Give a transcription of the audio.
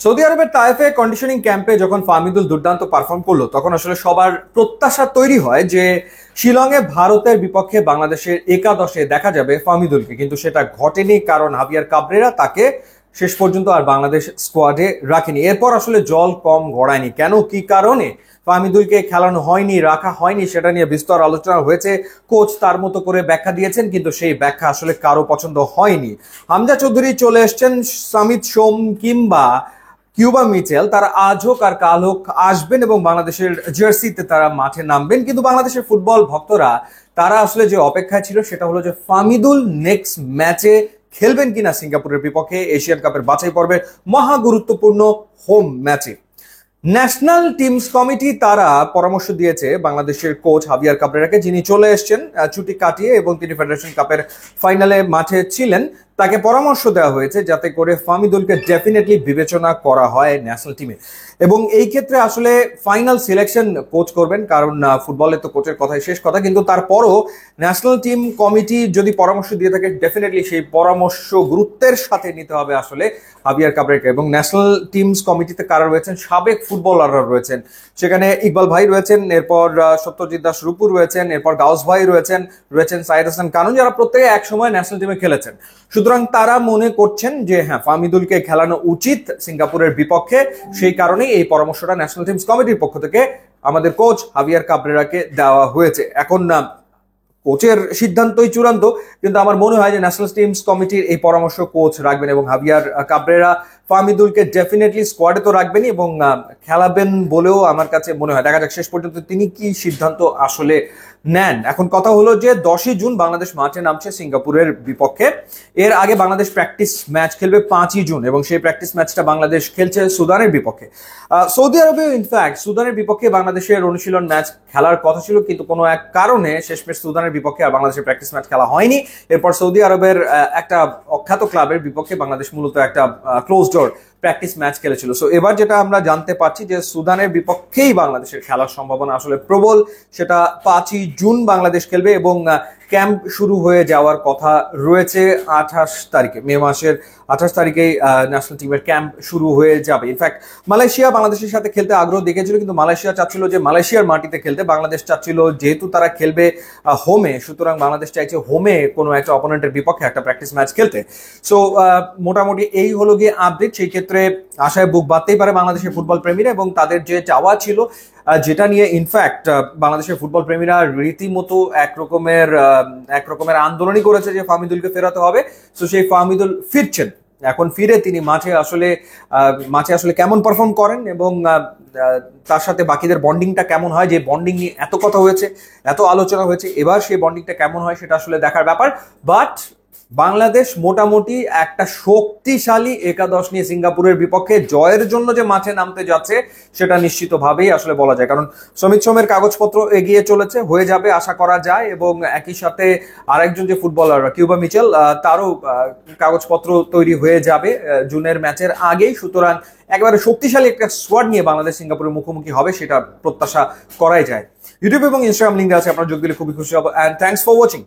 Saudi আরবের তায়েফে conditioning ক্যাম্পে যখন ফাহমিদুল দুর্দান্ত পারফর্ম করলো তখন আসলে সবার প্রত্যাশা তৈরি হয় যে শিলংয়ে ভারতের বিপক্ষে বাংলাদেশের একাদশে দেখা যাবে ফাহমিদুলকে, কিন্তু সেটা ঘটেনি কারণ হাভিয়ার কাবরেরা তাকে শেষ পর্যন্ত আর বাংলাদেশ স্কোয়াডে রাখেনি। এরপর আসলে জল কম গড়ায়নি। কেন, কি কারণে ফাহমিদুলকে খেলানো হয়নি, রাখা হয়নি, সেটা নিয়ে বিস্তর আলোচনা হয়েছে। কোচ তার মতো করে ব্যাখ্যা দিয়েছেন, কিন্তু সেই ব্যাখ্যা আসলে কারো পছন্দ হয়নি। হামজা চৌধুরী চলে এসছেন, সামিত সোম কিংবা কিউবা মিচেল তারা আজ হোক আর কাল হোক আসবেন এবং বাংলাদেশের জার্সিতে তারা মাঠে নামবেন। কিন্তু বাংলাদেশের ফুটবল ভক্তরা তারা আসলে যে অপেক্ষায় ছিল সেটা হলো যে ফাহমিদুল নেক্সট ম্যাচে খেলবেন কিনা সিঙ্গাপুরের বিপক্ষে এশিয়ান কাপের বাছাই পর্বের মহা গুরুত্বপূর্ণ হোম ম্যাচে। ন্যাশনাল টিমস কমিটি তারা পরামর্শ দিয়েছে বাংলাদেশের কোচ হাভিয়ার কাবরেরাকে, যিনি চলে এসছেন ছুটি কাটিয়ে এবং তিনি ফেডারেশন কাপের ফাইনালে মাঠে ছিলেন। তাকে পরামর্শ দেওয়া হয়েছে যাতে করে ফাহমিদুলকে ডেফিনেটলি বিবেচনা করা হয় ন্যাশনাল টিমে, এবং এই ক্ষেত্রে আসলে ফাইনাল সিলেকশন কোচ করবেন, কারণ ফুটবলে তো কোচের কথাই শেষ কথা। কিন্তু তারপরও ন্যাশনাল টিম কমিটি যদি পরামর্শ দিয়ে থাকে ডেফিনেটলি সেই পরামর্শ গুরুত্বের সাথে নিতে হবে আসলে হাভিয়ার কাবরেরাকে। এবং ন্যাশনাল টিমস কমিটিতে কারা রয়েছেন, সাবেক ফুটবলাররা রয়েছেন, সেখানে ইকবাল ভাই রয়েছেন, এরপর সত্যজিৎ দাস রূপুর রয়েছেন, এরপর গাউস ভাই রয়েছেন সাইদ হাসান কানু, যারা প্রত্যেকে একসময় ন্যাশনাল টিমে খেলেছেন। সুতরাং তারা মনে করছেন যে হ্যাঁ, ফাহমিদুলকে খেলানো উচিত সিঙ্গাপুরের বিপক্ষে। সেই কারণেই এই পরামর্শটা ন্যাশনাল টিমস কমিটির পক্ষ থেকে আমাদের কোচ হাভিয়ার কাবরেরাকে দেওয়া হয়েছে। এখন কোচের সিদ্ধান্তই চূড়ান্ত, কিন্তু আমার মনে হয় যে ন্যাশনাল টিমস কমিটির এই পরামর্শ কোচ রাখবেন এবং হাভিয়ার কাবরেরা ফাহমিদুলকে ডেফিনেটলি স্কোয়াডে তো রাখবেনই এবং খেলাবেন বলেও আমার কাছে মনে হয়। দেখা যাক শেষ পর্যন্ত তিনি কি সিদ্ধান্ত আসলে নেন। এখন কথা হলো যে 10ই জুন বাংলাদেশ মাঠে নামছে সিঙ্গাপুরের বিপক্ষে। এর আগে বাংলাদেশ প্র্যাকটিস ম্যাচ খেলবে 5ই জুন এবং সেই প্র্যাকটিস ম্যাচটা বাংলাদেশ খেলছে সুদানের বিপক্ষে। সৌদি আরবেও ইনফ্যাক্ট সুদানের বিপক্ষে বাংলাদেশের অনুশীলন ম্যাচ খেলার কথা ছিল, কিন্তু কোনো এক কারণে শেষমেশ সুদানের বিপক্ষে আর বাংলাদেশের প্র্যাকটিস ম্যাচ খেলা হয়নি। এরপর সৌদি আরবের একটা অখ্যাত ক্লাবের বিপক্ষে বাংলাদেশ মূলত একটা ক্লোজ ডোর প্র্যাকটিস ম্যাচ খেলেছিল। সো এবার যেটা আমরা জানতে পারছি যে সুদানের বিপক্ষেই বাংলাদেশের খেলার সম্ভাবনা আসলে প্রবল। সেটা 5ই জুন বাংলাদেশ খেলবে এবং ক্যাম্প শুরু হয়ে যাওয়ার কথা রয়েছে 28 তারিখে, মে মাসের 28 তারিখেই ন্যাশনাল টিমের ক্যাম্প শুরু হয়ে যাবে। ইনফ্যাক্ট মালয়েশিয়া বাংলাদেশের সাথে খেলতে আগ্রহ দেখিয়েছিল, কিন্তু মালয়েশিয়া চাচ্ছিল যে মালয়েশিয়ার মাটিতে খেলতে, বাংলাদেশ চাচ্ছিল যেহেতু তারা খেলবে হোমে, সুতরাং বাংলাদেশ চাইছে হোমে কোনো একটা অপোনেন্টের বিপক্ষে একটা প্র্যাকটিস ম্যাচ খেলতে। সো মোটামুটি এই হলো গিয়ে আপডেট। সেই ক্ষেত্রে আশায় বুক বাঁধতেই পারে বাংলাদেশের ফুটবল প্রেমীরা, এবং তাদের যে চাওয়া ছিল যেটা নিয়ে ইনফ্যাক্ট বাংলাদেশের ফুটবল প্রেমীরা রীতিমতো একরকমের আন্দোলনই করেছে যে ফাহমিদুলকে ফেরাতে হবে। তো সেই ফাহমিদুল ফিরছেন। এখন ফিরে তিনি মাঠে আসলে কেমন পারফর্ম করেন এবং তার সাথে বাকিদের বন্ডিংটা কেমন হয়, যে বন্ডিং নিয়ে এত কথা হয়েছে, এত আলোচনা হয়েছে, এবার সেই বন্ডিংটা কেমন হয় সেটা আসলে দেখার ব্যাপার। বাট বাংলাদেশ মোটামুটি একটা শক্তিশালী একাদশ নিয়ে সিঙ্গাপুরের বিপক্ষে জয়ের জন্য যে মাঠে নামতে যাচ্ছে সেটা নিশ্চিতভাবেই আসলে বলা যায়, কারণ সমিত সোমের কাগজপত্র এগিয়ে চলেছে, হয়ে যাবে আশা করা যায়। এবং একই সাথে আরেকজন যে ফুটবলার কিউবা মিচেল, তারও কাগজপত্র তৈরি হয়ে যাবে জুনের ম্যাচের আগেই। সুতরাং একেবারে শক্তিশালী একটা স্কোয়াড নিয়ে বাংলাদেশ সিঙ্গাপুরের মুখোমুখি হবে, সেটা প্রত্যাশা করাই যায়। ইউটিউব এবং ইনস্টাগ্রাম লিঙ্ক আছে, আপনারা যোগ দিলে খুবই খুশি হব। And thanks for watching.